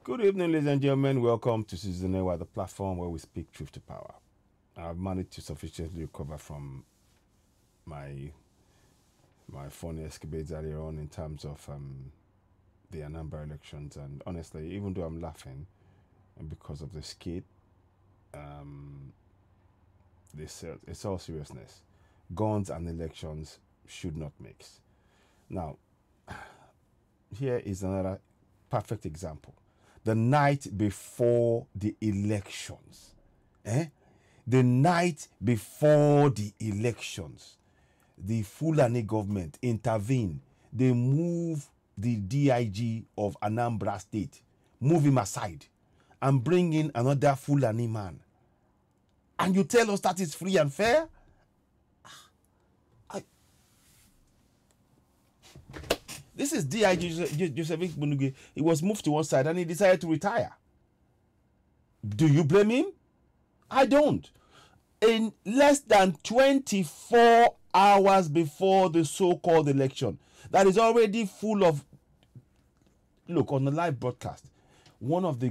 Good evening, ladies and gentlemen. Welcome to Season A, the platform where we speak truth to power. I've managed to sufficiently recover from my funny escapades earlier on in terms of the Anambra elections, and honestly, even though I'm laughing, and because of the skit, it's all seriousness. Guns and elections should not mix. Now, here is another perfect example. The night before the elections, the night before the elections, the Fulani government intervened. They move the DIG of Anambra State, move him aside, and bring in another Fulani man. And you tell us that is free and fair? This is DIG Joseph Bunuge. He was moved to one side and he decided to retire. Do you blame him? I don't. In less than 24 hours before the so-called election, that is already full of... Look, on the live broadcast, one of the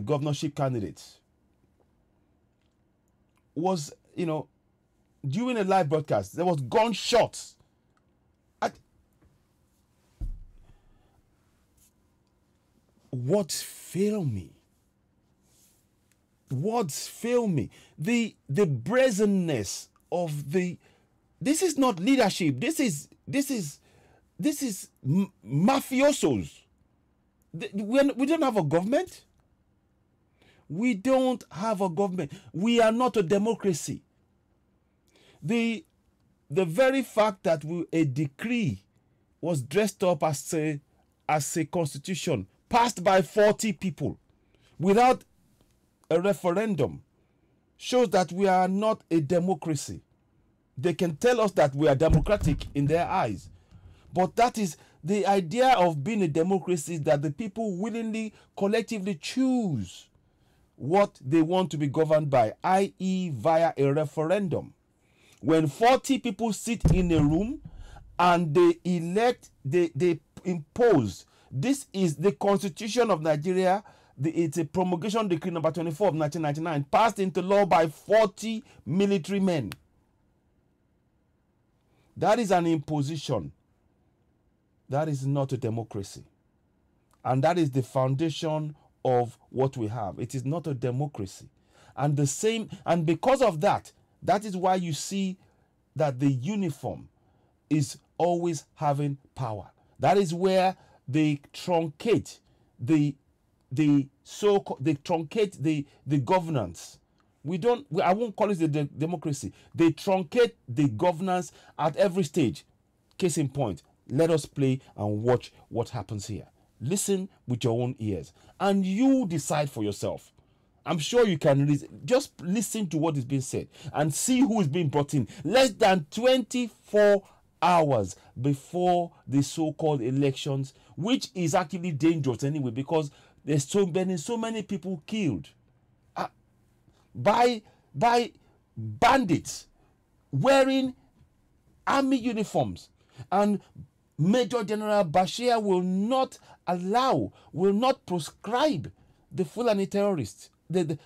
governorship candidates was, during a live broadcast, there was gunshots. Words fail me. Words fail me. The brazenness of the... This is not leadership. This is mafiosos. We don't have a government. We don't have a government. We are not a democracy. The very fact that a decree was dressed up as a constitution passed by 40 people without a referendum shows that we are not a democracy. They can tell us that we are democratic in their eyes, but that is the idea of being a democracy, is that the people willingly, collectively choose what they want to be governed by, i.e. via a referendum. When 40 people sit in a room and they elect, they impose. This is the Constitution of Nigeria. It's a promulgation decree number 24 of 1999, passed into law by 40 military men. That is an imposition. That is not a democracy. And that is the foundation of what we have. It is not a democracy. And because of that, that is why you see that the uniform is always having power. That is where they truncate the governance. I won't call it the democracy. They truncate the governance at every stage. Case in point, let us play and watch what happens here. Listen with your own ears and you decide for yourself. I'm sure you can just listen to what is being said and see who is being brought in. Less than 24 hours before the so-called elections, which is actually dangerous anyway, because there's so many people killed by bandits wearing army uniforms. And Major General Bashir will not proscribe the Fulani terrorists, the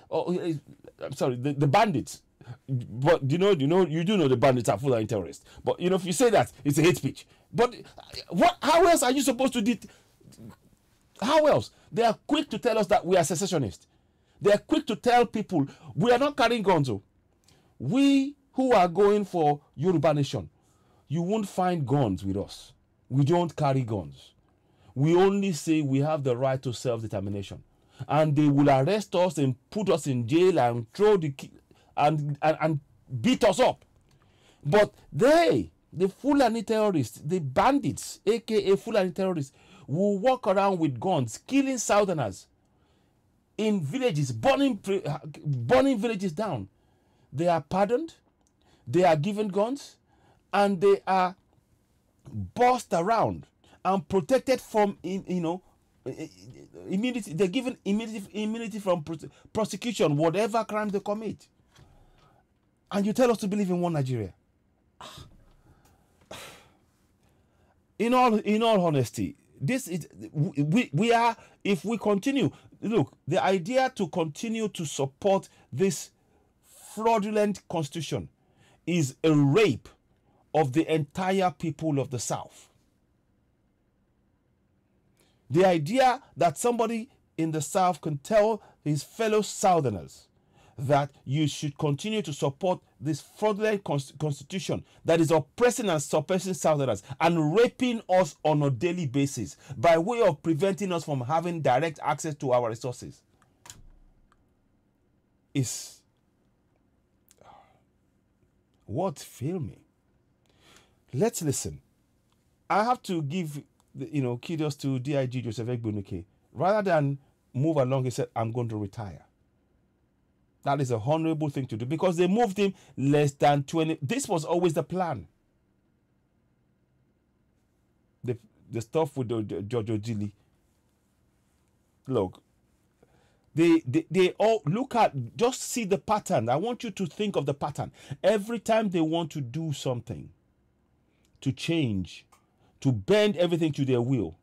bandits. But you do know the bandits are Fulani terrorists. But if you say that, it's a hate speech. But how else are you supposed to how else? They are quick to tell us that we are secessionists. They are quick to tell people we are not carrying guns. We who are going for Yoruba nation, you won't find guns with us. We don't carry guns. We only say we have the right to self-determination. And they will arrest us and put us in jail and throw and beat us up. But the Fulani terrorists, the bandits, aka Fulani terrorists, will walk around with guns, killing Southerners in villages, burning villages down. They are pardoned, they are given guns, and they are bossed around and protected from immunity. They're given immunity from prosecution, whatever crime they commit. And you tell us to believe in one Nigeria. In all honesty, This is we are, if we continue, look, the idea to continue to support this fraudulent constitution is a rape of the entire people of the South. The idea that somebody in the South can tell his fellow Southerners that you should continue to support this fraudulent constitution that is oppressing and suppressing Southerners and raping us on a daily basis by way of preventing us from having direct access to our resources is what failed me. Let's listen. I have to give kudos to DIG Joseph Egbunuke. Rather than move along, he said, I'm going to retire. That is a honorable thing to do, because they moved him less than 20. This was always the plan. The stuff with the Jojo Gili. Look, they all look at, just see the pattern. I want you to think of the pattern. Every time they want to do something, to change, to bend everything to their will,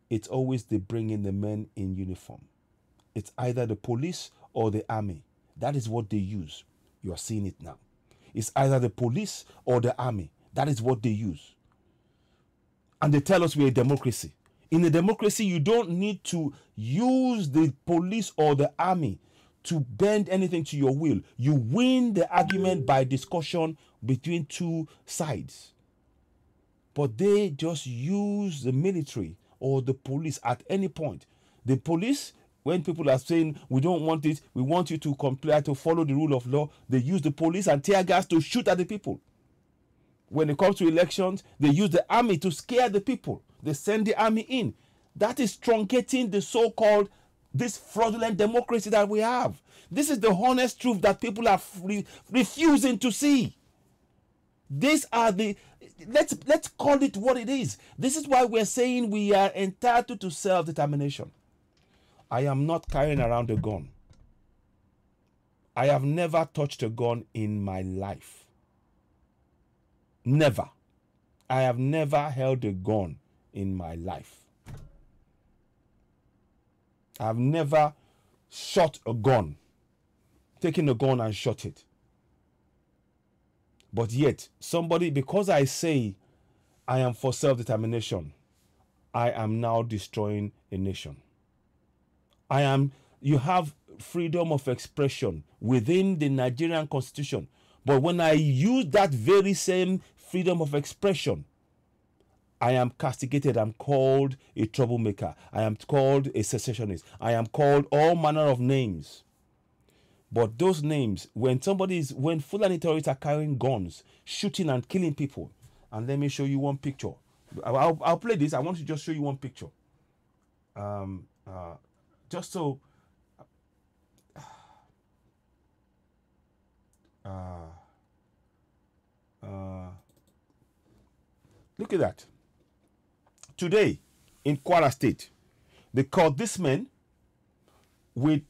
it's always they bring in the men in uniform. It's either the police or the army. That is what they use. You are seeing it now. It's either the police or the army. That is what they use. And they tell us we're a democracy. In a democracy, you don't need to use the police or the army to bend anything to your will. You win the argument by discussion between two sides. But they just use the military or the police at any point. The police, when people are saying, we don't want it, we want you to comply, to follow the rule of law, they use the police and tear gas to shoot at the people. When it comes to elections, they use the army to scare the people. They send the army in. That is truncating the so-called, this fraudulent democracy that we have. This is the honest truth that people are refusing to see. These are the, let's call it what it is. This is why we're saying we are entitled to self-determination. I am not carrying around a gun. I have never touched a gun in my life. Never. I have never held a gun in my life. I have never shot a gun, taken a gun and shot it. But yet, somebody, because I say I am for self-determination, I am now destroying a nation. You have freedom of expression within the Nigerian constitution. But when I use that very same freedom of expression, I am castigated. I'm called a troublemaker. I am called a secessionist. I am called all manner of names. But those names, when Fulani terrorists are carrying guns, shooting and killing people, and let me show you one picture. I'll play this. I want to just show you one picture. Just so. Look at that. Today, in Kwara State, they caught this man with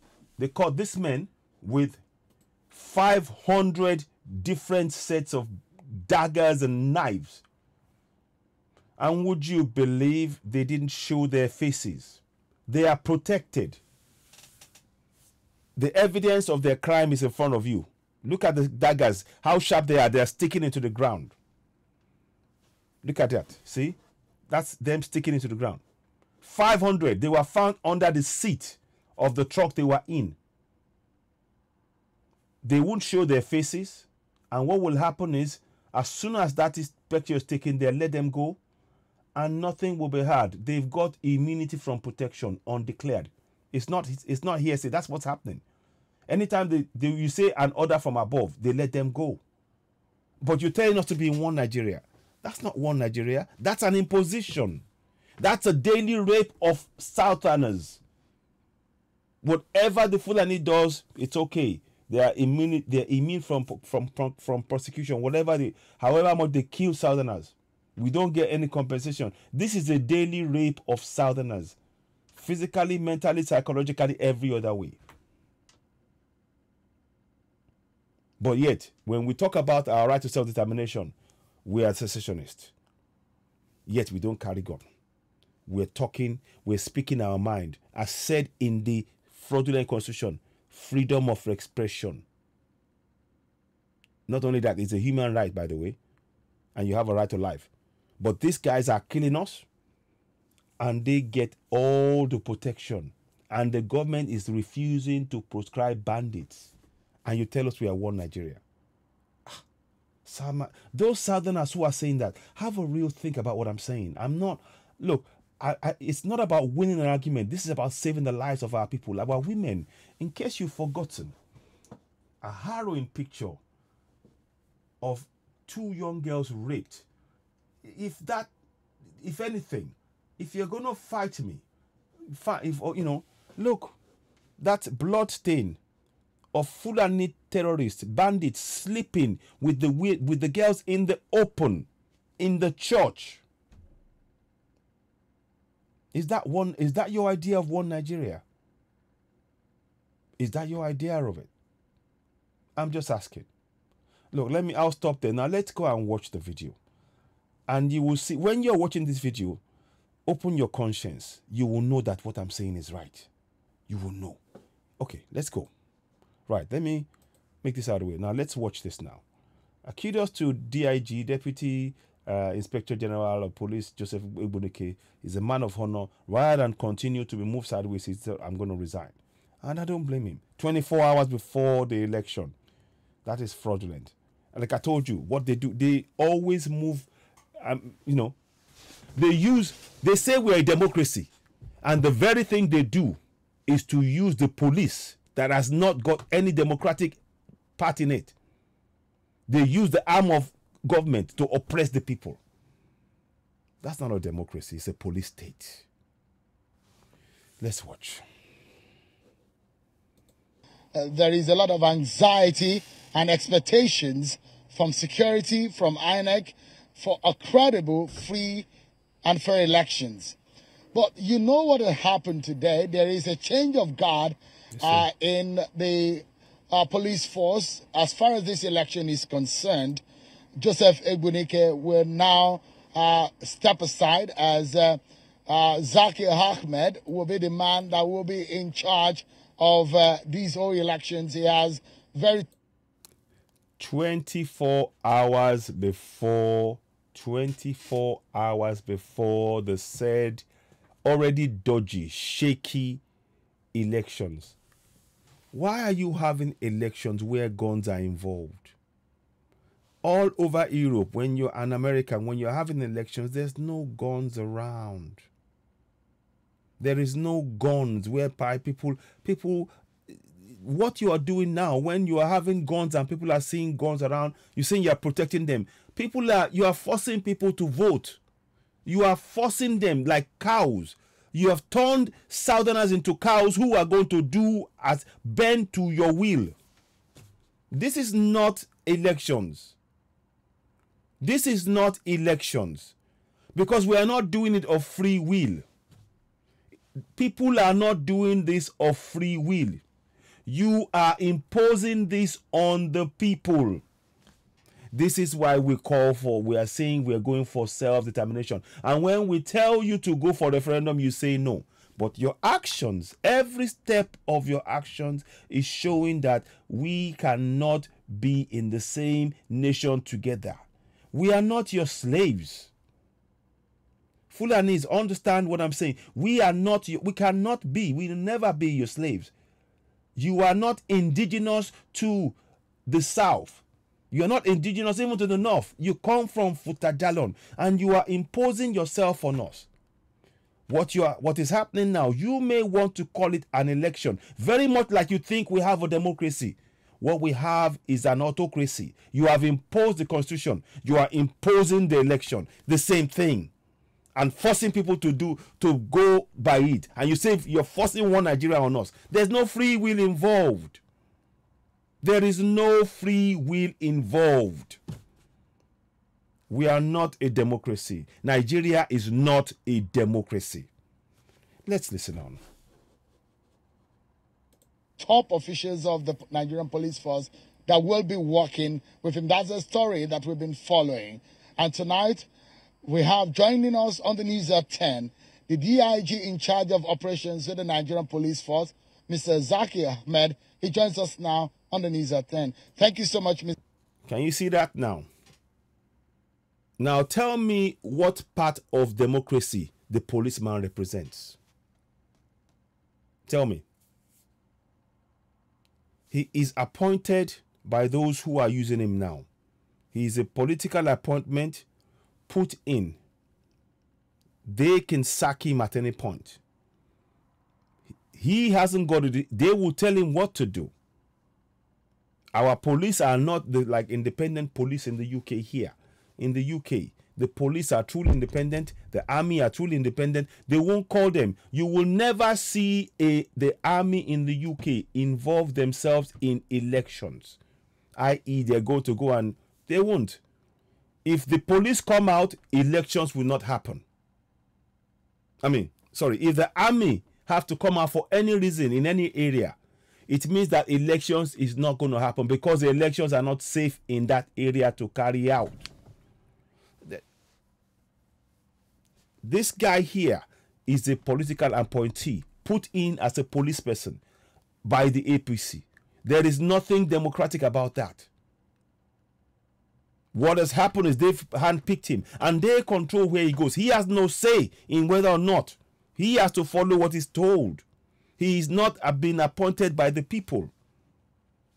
500 different sets of daggers and knives. And would you believe they didn't show their faces? They are protected. The evidence of their crime is in front of you. Look at the daggers, how sharp they are. They are sticking into the ground. Look at that. See? That's them sticking into the ground. 500. They were found under the seat of the truck they were in. They won't show their faces. And what will happen is, as soon as that picture is taken, they'll let them go. And nothing will be heard. They've got immunity from protection, undeclared. It's not hearsay. That's what's happening. Anytime you say an order from above, they let them go. But you're telling us to be in one Nigeria. That's not one Nigeria. That's an imposition. That's a daily rape of Southerners. Whatever the Fulani does, it's okay. They are immune from prosecution. However much they kill Southerners, we don't get any compensation. This is a daily rape of Southerners, physically, mentally, psychologically, every other way. But yet, when we talk about our right to self-determination, we are secessionists. Yet we don't carry gun. We're talking, we're speaking our mind. As said in the fraudulent constitution, freedom of expression. Not only that, it's a human right, by the way, and you have a right to life. But these guys are killing us, and they get all the protection. And the government is refusing to proscribe bandits. And you tell us we are one Nigeria. Those Southerners who are saying that, have a real think about what I'm saying. I'm not, look, it's not about winning an argument. This is about saving the lives of our people, our women. In case you've forgotten, a harrowing picture of 2 young girls raped. If anything, if you're going to fight me, look, that blood stain of Fulani terrorists, bandits sleeping with the girls in the open, in the church. Is that your idea of one Nigeria? Is that your idea of it? I'm just asking. Look, I'll stop there. Now let's go and watch the video. And you will see, when you're watching this video, open your conscience. You will know that what I'm saying is right. You will know. Okay, let's go. Right, let me make this out of the way. Now let's watch this now. Kudos to DIG, Deputy Inspector General of Police Joseph Egbunike. Is a man of honor. Rather than continue to be moved sideways, he said, I'm going to resign. And I don't blame him. 24 hours before the election. That is fraudulent. And like I told you, what they do, they always move, they say we're a democracy. And the very thing they do is to use the police that has not got any democratic part in it. They use the arm of government to oppress the people. That's not a democracy, it's a police state. Let's watch. There is a lot of anxiety and expectations from security, from INEC, for a credible, free, and fair elections. But you know what will happen today? There is a change of guard in the police force. As far as this election is concerned, Joseph Egbunike will now step aside as Zakir Ahmed will be the man that will be in charge of these whole elections. He has 24 hours before the said already dodgy, shaky elections. Why are you having elections where guns are involved? All over Europe, when you're an American, when you're having elections, there's no guns around. There is no guns whereby people, what you are doing now, when you are having guns and people are seeing guns around, you're saying you're protecting them. You are forcing people to vote. You are forcing them like cows. You have turned Southerners into cows who are going to do as bend to your will. This is not elections. This is not elections. Because we are not doing it of free will. People are not doing this of free will. You are imposing this on the people. This is why we are saying we are going for self-determination. And when we tell you to go for referendum, you say no. But your actions, every step of your actions is showing that we cannot be in the same nation together. We are not your slaves. Fulanis, understand what I'm saying. We cannot be, we will never be your slaves. You are not indigenous to the south. You are not indigenous even to the north. You come from Futajalon and you are imposing yourself on us. What is happening now, you may want to call it an election, very much like you think we have a democracy. What we have is an autocracy. You have imposed the constitution. You are imposing the election. The same thing. And forcing people to go by it. And you say you're forcing one Nigeria on us. There's no free will involved. There is no free will involved. We are not a democracy. Nigeria is not a democracy. Let's listen on. Top officials of the Nigerian police force that will be working with him. That's a story that we've been following. And tonight, we have joining us on the news at 10 the DIG in charge of operations with the Nigerian Police Force, Mr. Zaki Ahmed. He joins us now on the News at 10. Thank you so much, Mr. Can you see that now? Now tell me what part of democracy the policeman represents. Tell me. He is appointed by those who are using him now. He is a political appointment put in. They can sack him at any point. He hasn't got it. They will tell him what to do. Our police are not like independent police in the UK here. In the UK, the police are truly independent. The army are truly independent. They won't call them. You will never see the army in the UK involve themselves in elections, i.e. they're going to go and they won't. If the police come out, elections will not happen. If the army have to come out for any reason in any area, it means that elections is not going to happen because the elections are not safe in that area to carry out. This guy here is a political appointee put in as a police person by the APC. There is nothing democratic about that. What has happened is they've handpicked him and they control where he goes. He has no say in whether or not. He has to follow what he's told. He is not being appointed by the people.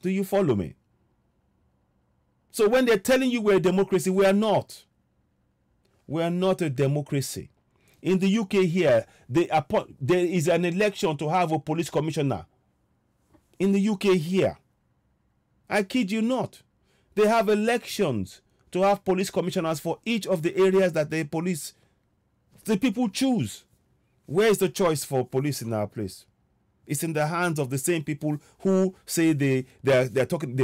Do you follow me? So when they're telling you we're a democracy, we are not. We are not a democracy. In the UK here, there is an election to have a police commissioner. In the UK here. I kid you not. They have elections to have police commissioners for each of the areas that the people choose. Where is the choice for police in our place? It's in the hands of the same people who say they're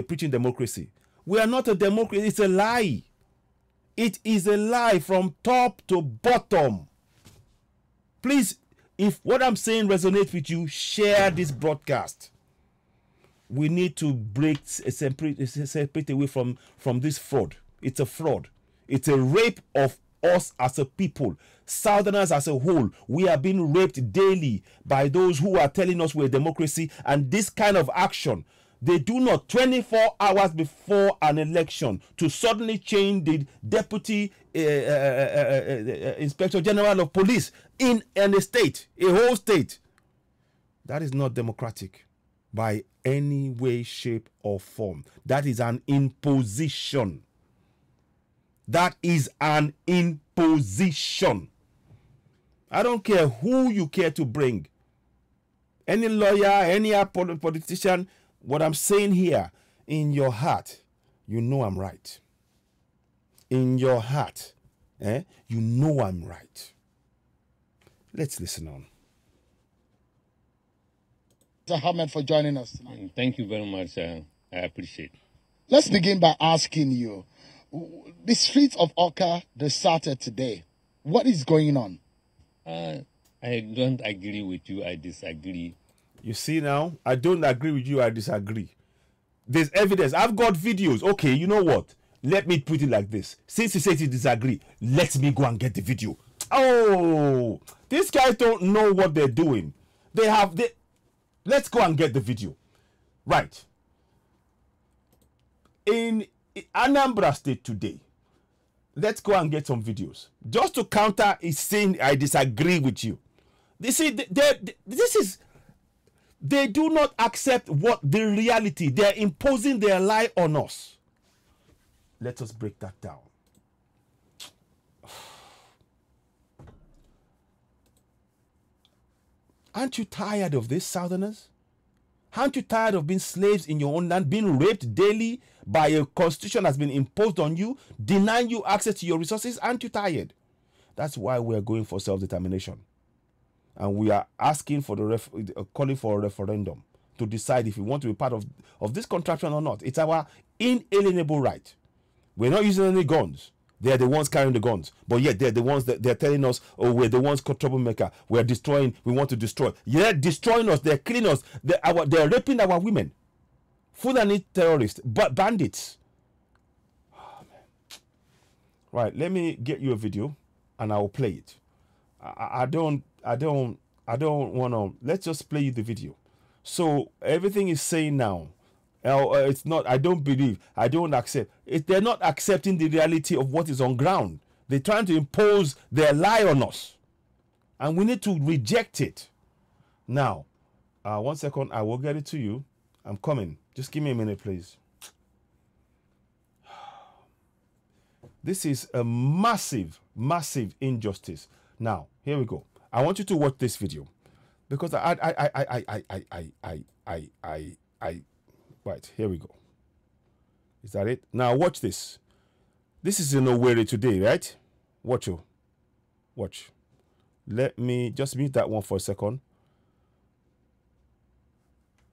preaching democracy. We are not a democracy. It's a lie. It is a lie from top to bottom. Please, if what I'm saying resonates with you, share this broadcast. We need to separate away from this fraud. It's a fraud. It's a rape of us as a people. Southerners as a whole, we are being raped daily by those who are telling us we're a democracy, and this kind of action, they do not 24 hours before an election to suddenly change the deputy inspector general of police in a state, a whole state. That is not democratic by any way, shape, or form. That is an imposition. That is an imposition. I don't care who you care to bring. Any lawyer, any politician, what I'm saying here, in your heart, you know I'm right. In your heart, you know I'm right. Let's listen on. Mr. Ahmed, for joining us tonight. Thank you very much. I appreciate it. Let's begin by asking you, the streets of Awka deserted today. What is going on? I don't agree with you. I disagree. You see now, I don't agree with you. I disagree. There's evidence. I've got videos. Okay, you know what? Let me put it like this. Since you said you disagree, let me go and get the video. Oh, these guys don't know what they're doing. Let's go and get the video. Right. In Anambra State today, let's go and get some videos. Just to counter is saying I disagree with you. They see, they do not accept what the reality. They're imposing their lie on us. Let us break that down. Aren't you tired of this, Southerners? Aren't you tired of being slaves in your own land, being raped daily by a constitution that's been imposed on you, denying you access to your resources? Aren't you tired? That's why we're going for self-determination. And we are asking for calling for a referendum to decide if we want to be part of this contraption or not. It's our inalienable right. We're not using any guns. They're the ones carrying the guns. But yet they're the ones that they're telling us, oh, we're the ones called troublemaker. We're destroying, we want to destroy. They're destroying us, they're killing us, they're raping our women. Fulani terrorists, but bandits. Oh, man. Right, let me get you a video and I will play it. I don't I don't want to. Let's just play you the video. So everything is saying now, it's not. I don't believe. I don't accept. They're not accepting the reality of what is on ground. They're trying to impose their lie on us, and we need to reject it. Now, 1 second. I will get it to you. I'm coming. Just give me a minute, please. This is a massive, massive injustice. Now, here we go. I want you to watch this video because right, here we go. Is that it? Now watch this. This is in Owerri today, right? Watch you. Watch. Let me just mute that one for a second.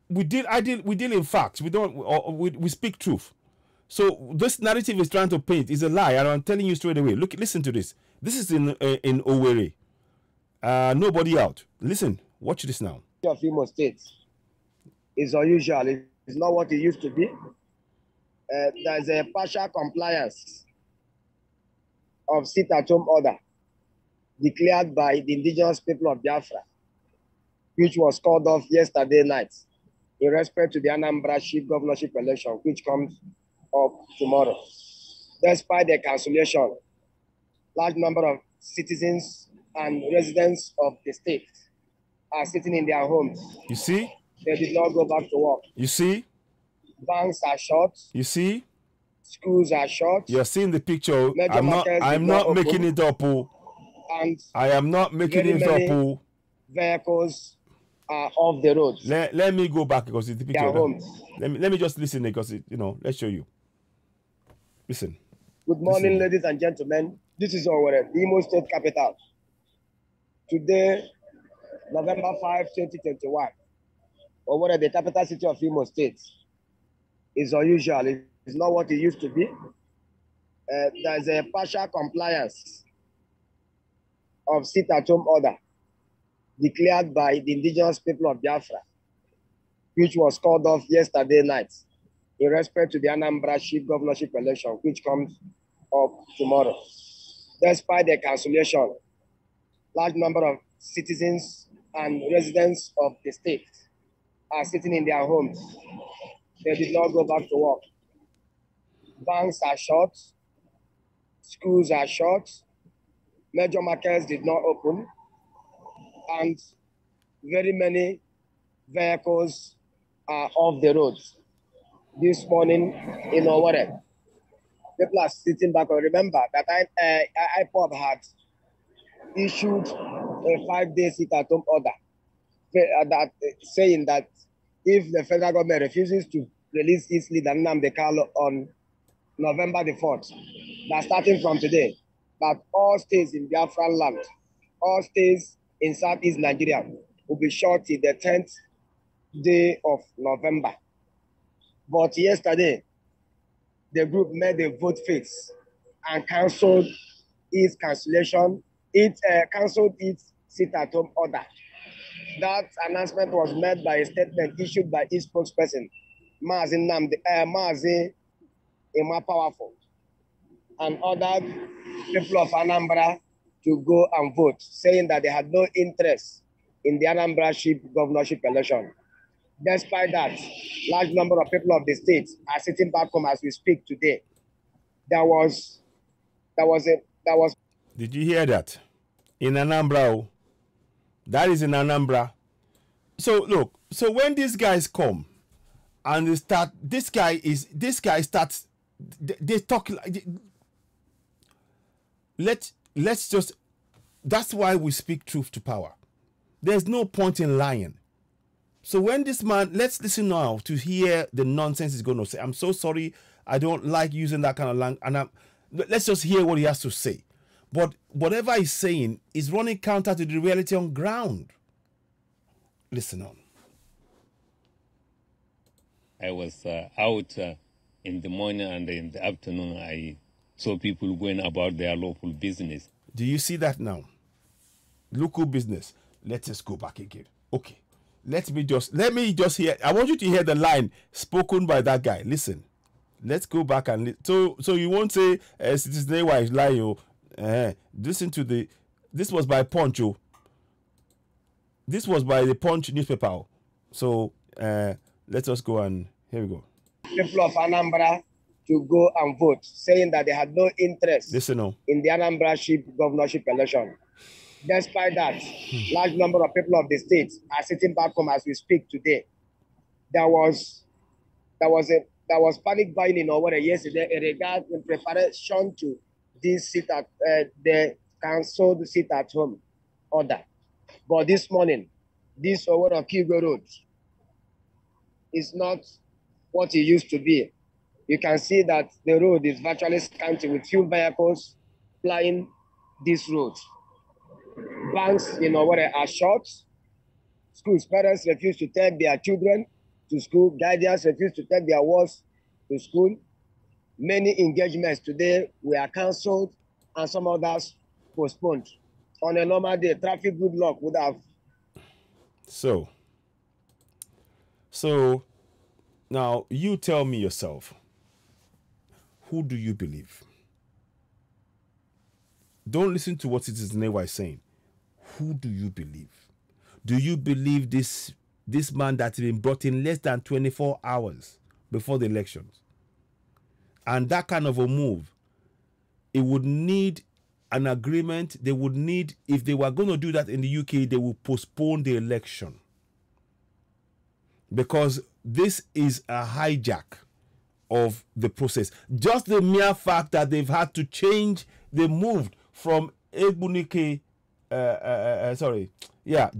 We deal in facts. We speak truth. So this narrative is trying to paint is a lie, and I'm telling you straight away. Listen to this. This is in Owerri. Nobody out. Listen, watch this now. Of Imo State is unusual. It's not what it used to be. There's a partial compliance of sit-at-home order declared by the indigenous people of Biafra, which was called off yesterday night in respect to the Anambra chief governorship election, which comes up tomorrow. Despite the cancellation, large number of citizens and residents of the state are sitting in their homes. You see? They did not go back to work. You see? Banks are shut. You see? Schools are shut. You're seeing the picture. I'm not making it up. And I am not making it up. Vehicles are off the roads. Let me go back because it's the picture. Their homes. Let me just listen because let's show you. Listen. Good morning, ladies and gentlemen. This is Owerri, the Imo State capital. Today, November 5, 2021. Owerri, the capital city of Imo State, is unusual. It's not what it used to be. There's a partial compliance of sit-at-home order declared by the indigenous people of Biafra, which was called off yesterday night in respect to the Anambra chief governorship election, which comes up tomorrow. Despite the cancellation, large number of citizens and residents of the state are sitting in their homes. They did not go back to work. Banks are shut. Schools are shut. Major markets did not open. And very many vehicles are off the roads. This morning in Owerri, people are sitting back. Remember that IPOB had issued a 5-day sit-at-home order that saying that if the federal government refuses to release its leader Anambra on November the 4th, that starting from today, that all states in Biafran land, all states in Southeast Nigeria will be shut till the 10th day of November. But yesterday, the group made a vote fix and cancelled its cancellation. It cancelled its sit-at-home order. That announcement was made by a statement issued by its spokesperson, Mazi Emma Powerful, and ordered people of Anambra to go and vote, saying that they had no interest in the Anambra chief governorship election. Despite that, large number of people of the state are sitting back home as we speak today. Did you hear that? In Anambra, that is in Anambra. So look, so when these guys come and they start, this guy starts, they talk like, let's just, that's why we speak truth to power. There's no point in lying. So when this man, let's listen now to hear the nonsense he's going to say. I'm so sorry. I don't like using that kind of language. And let's just hear what he has to say. But whatever he's saying is running counter to the reality on ground. Listen on. I was out in the morning and in the afternoon. I saw people going about their local business. Do you see that now? Local business. Let us go back again. Okay. Let me just hear. I want you to hear the line spoken by that guy. Listen. Let's go back and so you won't say citizen wise lie. Listen to this was by Poncho. This was by the Punch newspaper. So let us go and here we go. People of Anambra to go and vote, saying that they had no interest in the Anambra governorship election. Despite that, large number of people of the state are sitting back home as we speak today. There was panic buying in Owerri yesterday in regard in preparation to this sit at the cancelled sit at home order. But this morning, this Owerri Kigo Road is not what it used to be. You can see that the road is virtually scanty with few vehicles plying this road. Banks in Owerri are short. Schools parents refuse to take their children to school. Guardians refuse to take their wards to school. Many engagements today were cancelled and some others postponed. On a normal day, traffic good luck would have. So now you tell me yourself, who do you believe? Don't listen to what Citizen AY is saying. Who do you believe? Do you believe this man that's been brought in less than 24 hours before the elections? And that kind of a move, it would need an agreement. They would need, if they were going to do that in the UK, they would postpone the election. Because this is a hijack of the process. Just the mere fact that they've had to change, they moved from Egbunuke,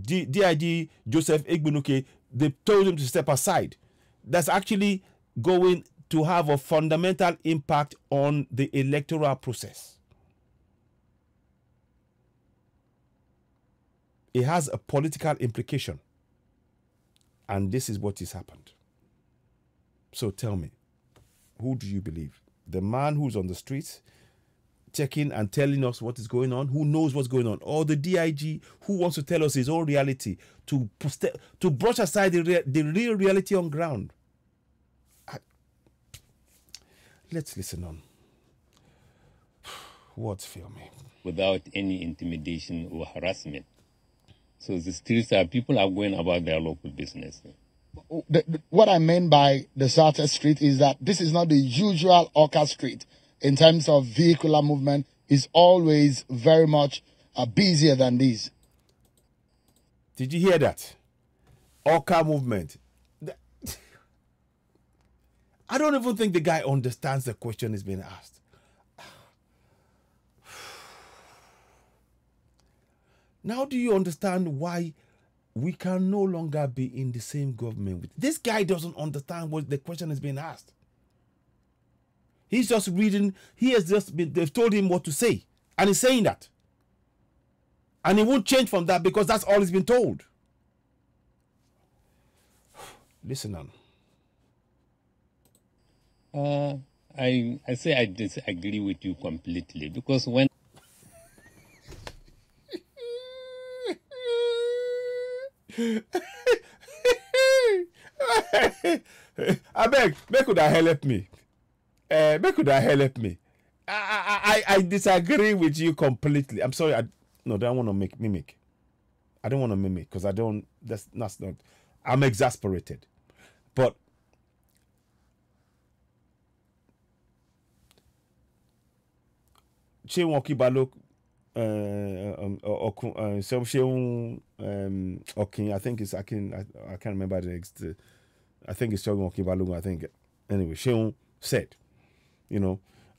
DIG Joseph Egbunuke, they told him to step aside. That's actually going to have a fundamental impact on the electoral process. It has a political implication. And this is what has happened. So tell me, who do you believe? The man who's on the streets checking and telling us what is going on, who knows what's going on, or the DIG who wants to tell us his own reality, to brush aside the real reality on ground? Let's listen on. Words fail me. Without any intimidation or harassment. So the streets are, people are going about their local business. What I mean by the Southern Street is that this is not the usual Orca Street in terms of vehicular movement. Is always very much busier than this. Did you hear that? Orca movement. I don't even think the guy understands the question is being asked. Now do you understand why we can no longer be in the same government? This guy doesn't understand what the question is being asked. He's just reading, they've told him what to say. And he's saying that. And he won't change from that because that's all he's been told. Listen on. I say I disagree with you completely, because when I beg, make could help me. Make could help me. I disagree with you completely. I'm sorry. I don't want to mimic. I don't want to mimic because I don't. That's not. I'm exasperated, but Okin, I think it's I can't remember the next. I think it's Okin Balung. I think anyway. Sheung said,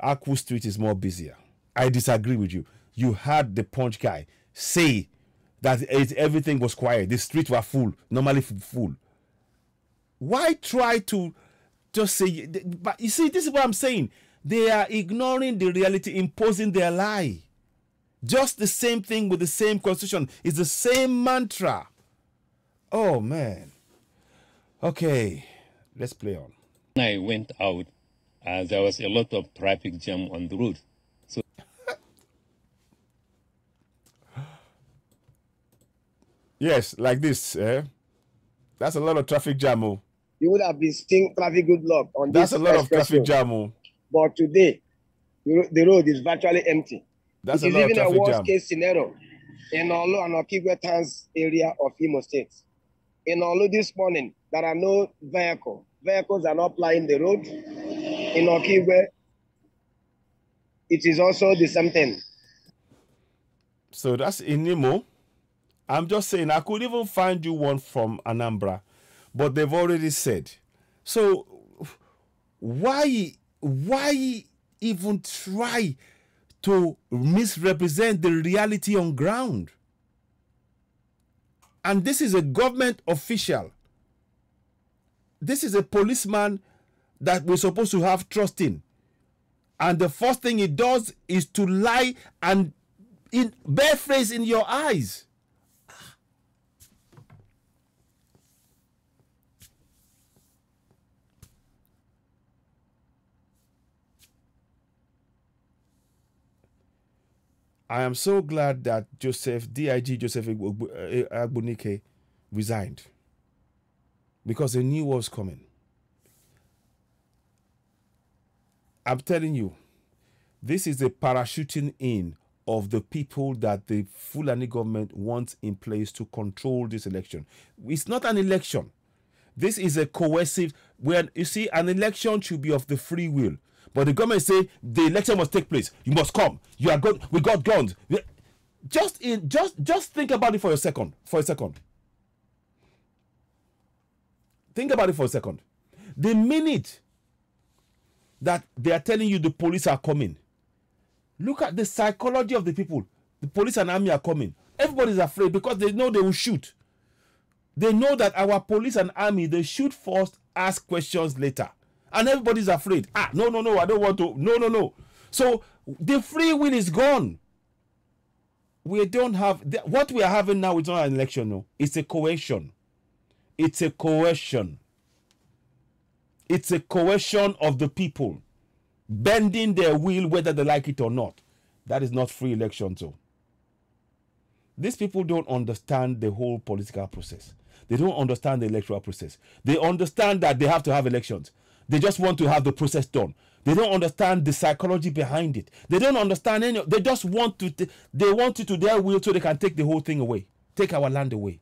Aku Street is more busier. I disagree with you. You had the Punch guy say that everything was quiet. The streets were full, normally full. Why try to just say? But you see, this is what I'm saying. They are ignoring the reality, imposing their lie. Just the same thing with the same constitution. It's the same mantra. Oh, man. Okay, let's play on. When I went out, there was a lot of traffic jam on the road. So yes, like this. That's a lot of traffic jam. Oh. You would have been seeing traffic good luck on That's this. That's a lot of traffic jam. Oh. But today, the road is virtually empty. That's it a lot is even of a traffic worst jam. Case scenario in Olu and Okigwe towns area of Imo State. In Olu this morning, there are no vehicles. Vehicles are not plying the road. In Okigwe, it is also the same thing. So that's in Imo. I'm just saying, I could even find you one from Anambra, but they've already said. So why even try to misrepresent the reality on ground? And this is a government official. This is a policeman that we're supposed to have trust in. And the first thing he does is to lie and barefaced in your eyes. I am so glad that DIG Joseph Agbunike resigned, because they knew what was coming. I'm telling you, this is the parachuting in of the people that the Fulani government wants in place to control this election. It's not an election. This is a coercive, where you see, an election should be of the free will. But the government say the election must take place. You must come. You are good. We got guns. Just think about it for a second. Think about it for a second. The minute that they are telling you the police are coming, look at the psychology of the people. The police and army are coming. Everybody's afraid because they know they will shoot. They know that our police and army, they shoot first, ask questions later. And everybody's afraid. No, I don't want to. No. So the free will is gone. We don't have... What we are having now is not an election, no. It's a coercion. It's a coercion. It's a coercion of the people, bending their will whether they like it or not. That is not free election, so. These people don't understand the whole political process. They don't understand the electoral process. They understand that they have to have elections. They just want to have the process done. They don't understand the psychology behind it. They don't understand any. They just want to. They want it to their will so they can take the whole thing away, take our land away.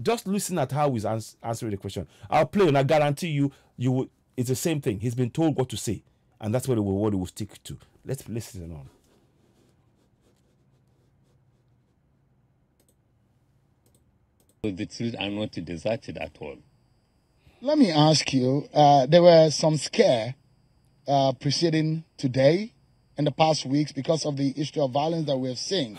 Just listen at how he's answering the question. I'll play, and I guarantee you, will. It's the same thing. He's been told what to say, and that's what he will stick to. Let's listen on. The streets are not deserted at all. Let me ask you, there were some scare preceding today in the past weeks because of the issue of violence that we're seeing.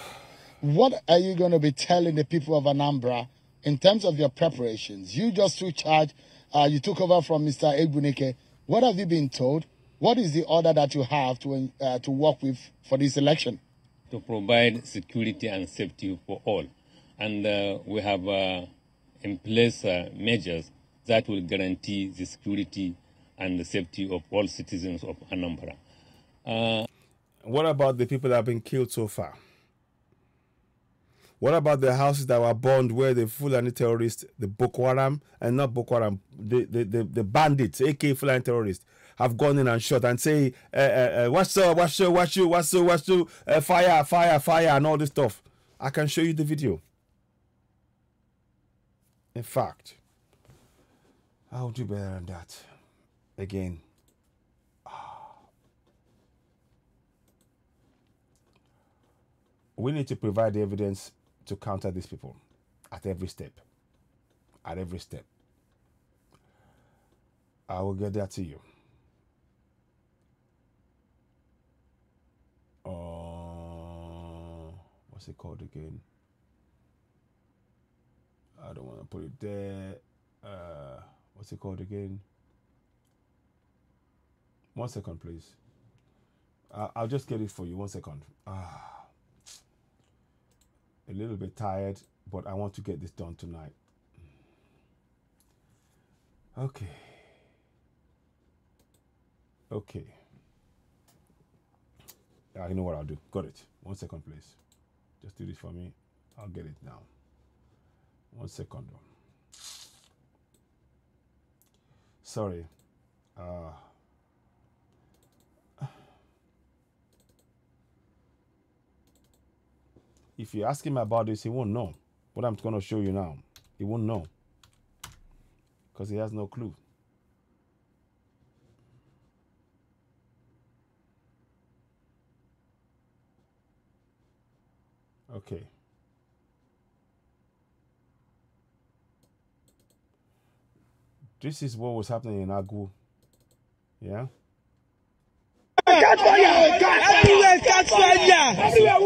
What are you going to be telling the people of Anambra in terms of your preparations? You just took charge, you took over from Mr. Egbunike. What have you been told? What is the order that you have to work with for this election? To provide security and safety for all. And we have in place measures that will guarantee the security and the safety of all citizens of Anambra. What about the people that have been killed so far? What about the houses that were burned where the Fulani terrorists, the Boko Haram, and not Boko Haram, the bandits, aka Fulani terrorists, have gone in and shot and say, what's up, fire, and all this stuff? I can show you the video. In fact, I'll do better than that. Again. We need to provide the evidence to counter these people at every step. At every step. I will get that to you. What's it called again? I don't want to put it there. What's it called again? 1 second, please. I'll just get it for you. 1 second. A little bit tired, but I want to get this done tonight. Okay. You know what I'll do. Got it. 1 second, please. Just do this for me. I'll get it now. 1 second. Sorry. If you ask him about this, he won't know. What I'm going to show you now, he won't know. Because he has no clue. Okay. This is what was happening in Agu. Yeah? Catch fire! Everywhere, catch fire! Everywhere,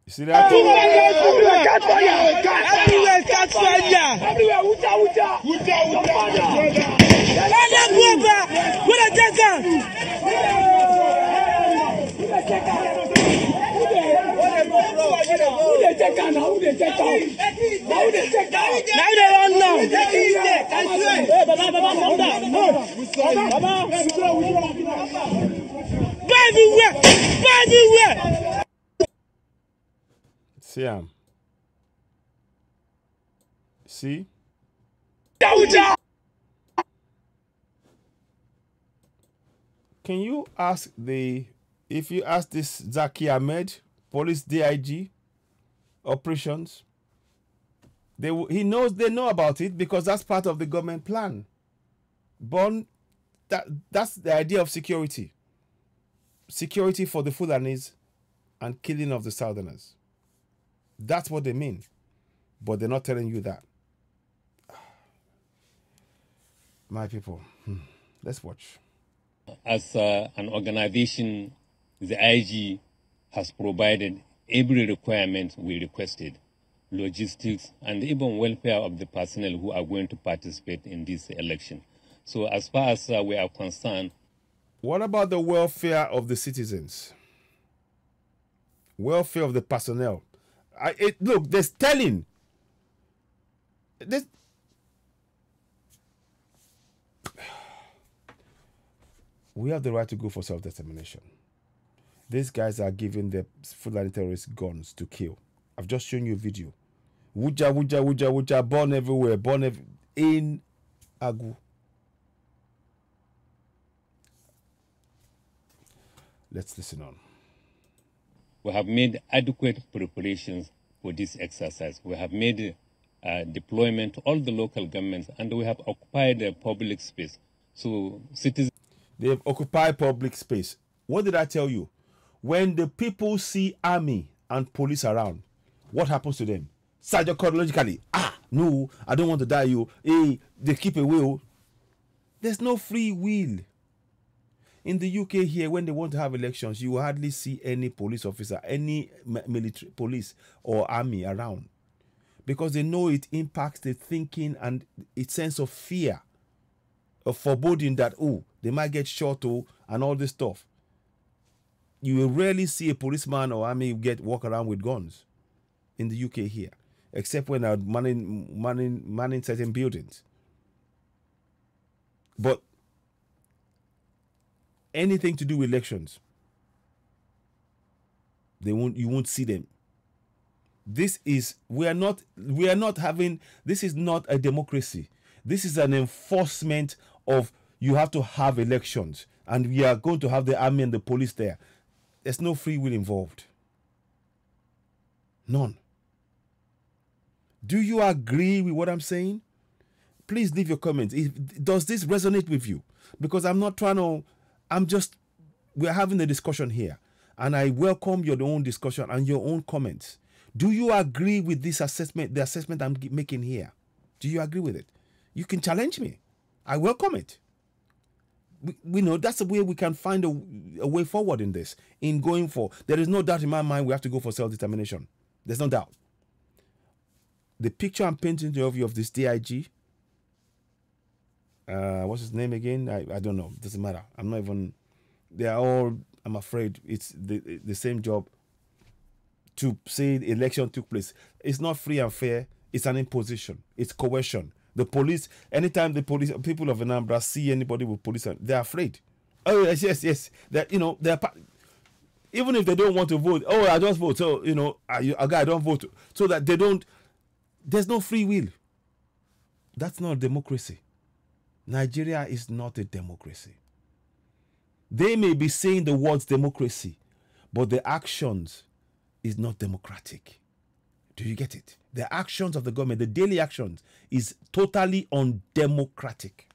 You see that? Everywhere, catch fire! Everywhere, catch fire! Everywhere, See him. See? Can you ask if you ask this Zaki Ahmed, police DIG, operations, they know about it because that's part of the government plan. That's the idea of security. Security for the Fulanis and killing of the Southerners. That's what they mean. But they're not telling you that. My people, let's watch. As an organization, the IG has provided every requirement we requested, logistics, and even welfare of the personnel who are going to participate in this election. So as far as we are concerned... What about the welfare of the citizens? Welfare of the personnel? Look, there's telling. We have the right to go for self-determination. These guys are giving the Fulani terrorists guns to kill. I've just shown you a video. Wuja, born everywhere, in Agu. Let's listen on. We have made adequate preparations for this exercise. We have made deployment to all the local governments, and we have occupied the public space. So citizens... They have occupied public space. What did I tell you? When the people see army and police around, what happens to them? Psychologically, no, I don't want to die. They keep away. There's no free will. In the UK here, when they want to have elections, you hardly see any police officer, any military police or army around. Because they know it impacts the thinking and its sense of fear, of foreboding that, they might get shot and all this stuff. You will rarely see a policeman or army walk around with guns in the UK here, except when they're manning certain buildings. But anything to do with elections, you won't see them. This is not a democracy. This is an enforcement of you have to have elections, and we are going to have the army and the police there. There's no free will involved. None. Do you agree with what I'm saying? Please leave your comments. Does this resonate with you? Because I'm not trying to, we're having a discussion here, and I welcome your own discussion and your own comments. Do you agree with this assessment, the assessment I'm making here? Do you agree with it? You can challenge me. I welcome it. We know that's the way we can find a way forward in this, in going for. There is no doubt in my mind we have to go for self-determination. There's no doubt. The picture I'm painting of you of this DIG, what's his name again? I don't know. It doesn't matter. I'm not even. They are all. I'm afraid it's the same job. To say the election took place, it's not free and fair. It's an imposition. It's coercion. The police, anytime the police, people of Anambra see anybody with police, they're afraid. Oh yes. That they're even if they don't want to vote. Oh, I just vote. So a guy don't vote. So that they don't. There's no free will. That's not democracy. Nigeria is not a democracy. They may be saying the words democracy, but the actions is not democratic. Do you get it? The actions of the government, the daily actions, is totally undemocratic.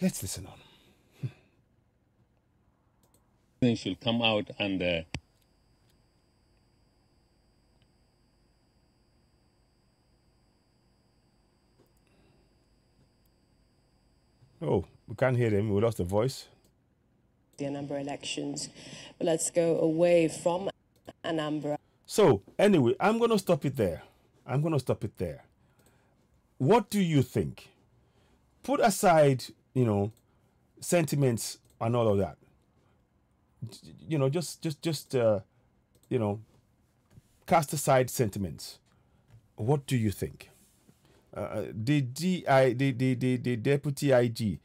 Let's listen on. Should come out and Oh, we can't hear him. We lost the voice. The Anambra elections. But let's go away from Anambra. So, anyway, I'm going to stop it there. What do you think? Put aside, sentiments and all of that. Cast aside sentiments. What do you think? The deputy IG,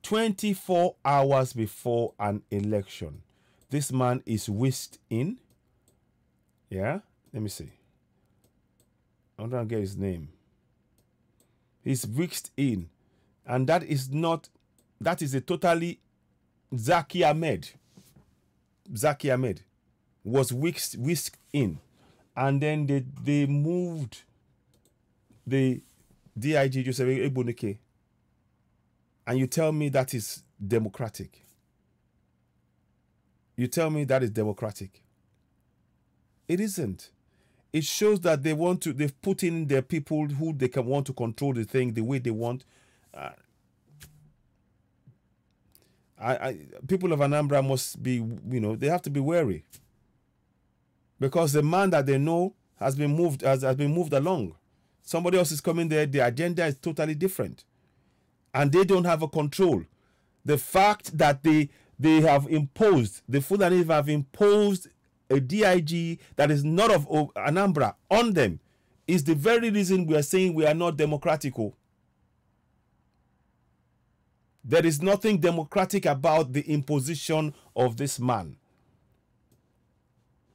24 hours before an election, this man is whisked in. Yeah, let me see. I'm trying to get his name. He's whisked in, and that is a totally Zaki Ahmed. Zaki Ahmed was whisked in, and then they moved the DIG Joseph Ebonike, and you tell me that is democratic. You tell me that is democratic. It isn't. It shows that they've put in their people who they can want to control the thing the way they want. People of Anambra must be, they have to be wary, because the man that they know has been moved along. Somebody else is coming there. The agenda is totally different, and they don't have a control. The fact that the Fulani have imposed a DIG that is not of Anambra on them is the very reason we are saying we are not democratical. There is nothing democratic about the imposition of this man,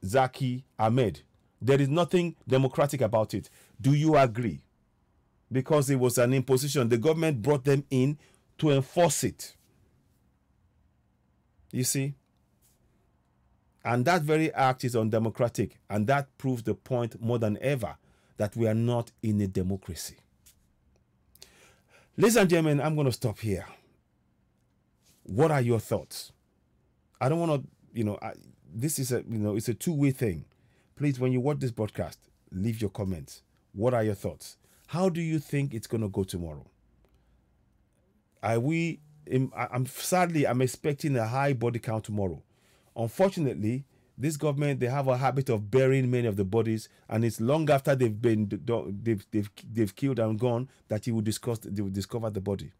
Zaki Ahmed. There is nothing democratic about it. Do you agree? Because it was an imposition. The government brought them in to enforce it. You see? And that very act is undemocratic. And that proves the point more than ever that we are not in a democracy. Ladies and gentlemen, I'm going to stop here. What are your thoughts? I don't want to, this is it's a two-way thing. Please, when you watch this broadcast, leave your comments. What are your thoughts? How do you think it's going to go tomorrow? I'm expecting a high body count tomorrow. Unfortunately, this government, they have a habit of burying many of the bodies, and it's long after they've killed and gone that they will discover the body.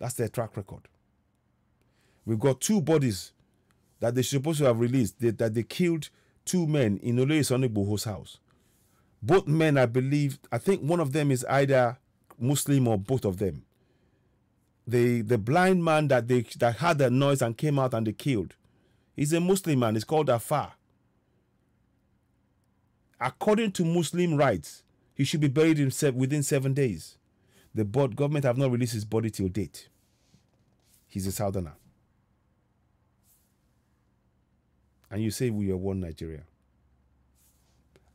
That's their track record. We've got 2 bodies that they're supposed to have released, that they killed 2 men in Olóyè Sunday Igboho's house. Both men, I think one of them is either Muslim or both of them. The blind man that had the noise and came out and they killed, he's a Muslim man. It's called Afar. According to Muslim rights, he should be buried within 7 days. The government have not released his body till date. He's a Southerner. And you say we are one Nigeria.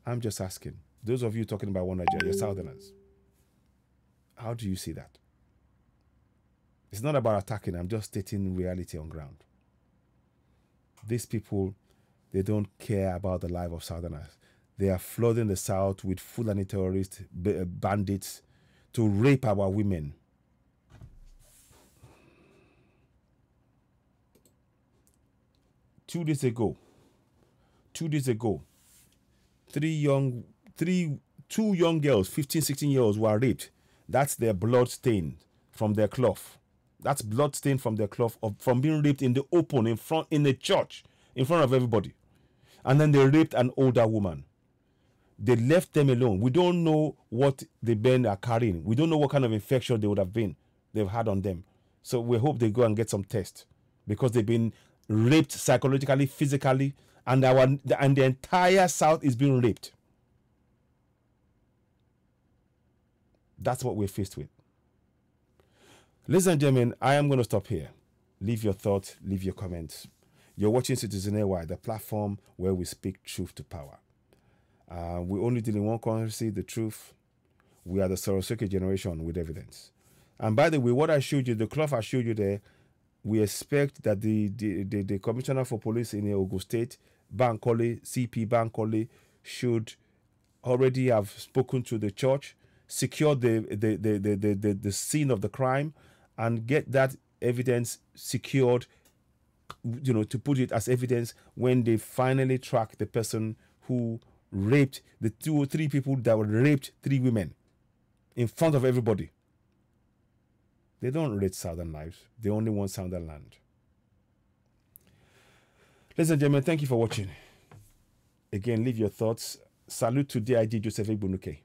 I'm just asking. Those of you talking about one Nigeria, you're Southerners. How do you see that? It's not about attacking. I'm just stating reality on ground. These people, they don't care about the life of Southerners. They are flooding the South with Fulani terrorists, bandits, to rape our women. Two days ago, 2 young girls, 15, 16-year-olds, were raped. That's their blood stain from their cloth. That's blood stain from their cloth from being raped in the open, in the church, in front of everybody. And then they raped an older woman. They left them alone. We don't know what the men are carrying. We don't know what kind of infection they've had on them. So we hope they go and get some tests, because they've been raped psychologically, physically, and the entire South is being raped. That's what we're faced with. Ladies and gentlemen, I am going to stop here. Leave your thoughts, leave your comments. You're watching Citizen AY, the platform where we speak truth to power. We only deal in one currency, the truth. We are the Soroseki generation with evidence. And by the way, what I showed you, the cloth I showed you there, we expect that the Commissioner for Police in Ogun State, Bankole, CP Bankole, should already have spoken to the church, secure the scene of the crime, and get that evidence secured, to put it as evidence when they finally track the person who raped the 2 or 3 people that were raped 3 women in front of everybody. They don't rate Southern lives. They only want Southern land. Ladies and gentlemen, thank you for watching. Again, leave your thoughts. Salute to DIG Joseph Egbunuke.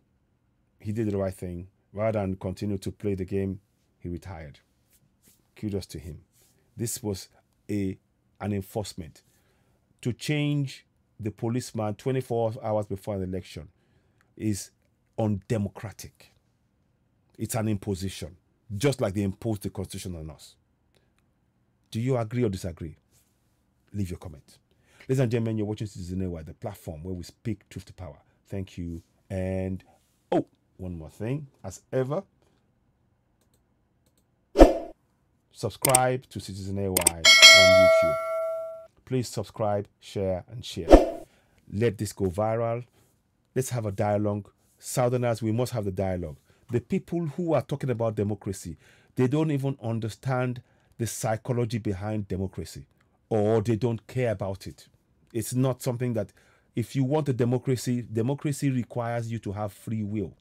He did the right thing. Rather than continue to play the game, he retired. Kudos to him. This was an enforcement to change the policeman 24 hours before an election is undemocratic. It's an imposition, just like they imposed the Constitution on us. Do you agree or disagree? Leave your comments. Ladies and gentlemen, you're watching Citizen AY, the platform where we speak truth to power. Thank you. And, one more thing. As ever, subscribe to Citizen AY on YouTube. Please subscribe, share, and share. Let this go viral. Let's have a dialogue. Southerners, we must have the dialogue. The people who are talking about democracy, they don't even understand the psychology behind democracy, or they don't care about it. It's not something that, if you want a democracy, democracy requires you to have free will.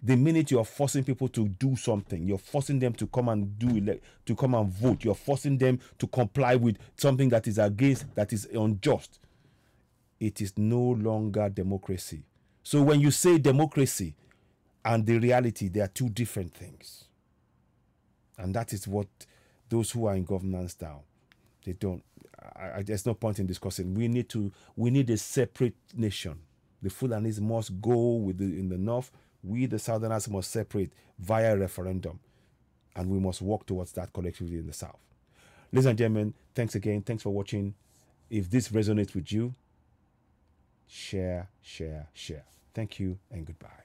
The minute you're forcing people to do something, you're forcing them to come and to come and vote, you're forcing them to comply with something that is against, that is unjust, it is no longer democracy. So when you say democracy and the reality, they are 2 different things. And that is what those who are in governance now, they don't. There's no point in discussing. We need a separate nation. The Fulanis must go in the north. We, the Southerners, must separate via referendum. And we must work towards that collectively in the south. Ladies and gentlemen, thanks again. Thanks for watching. If this resonates with you, share, share, share. Thank you and goodbye.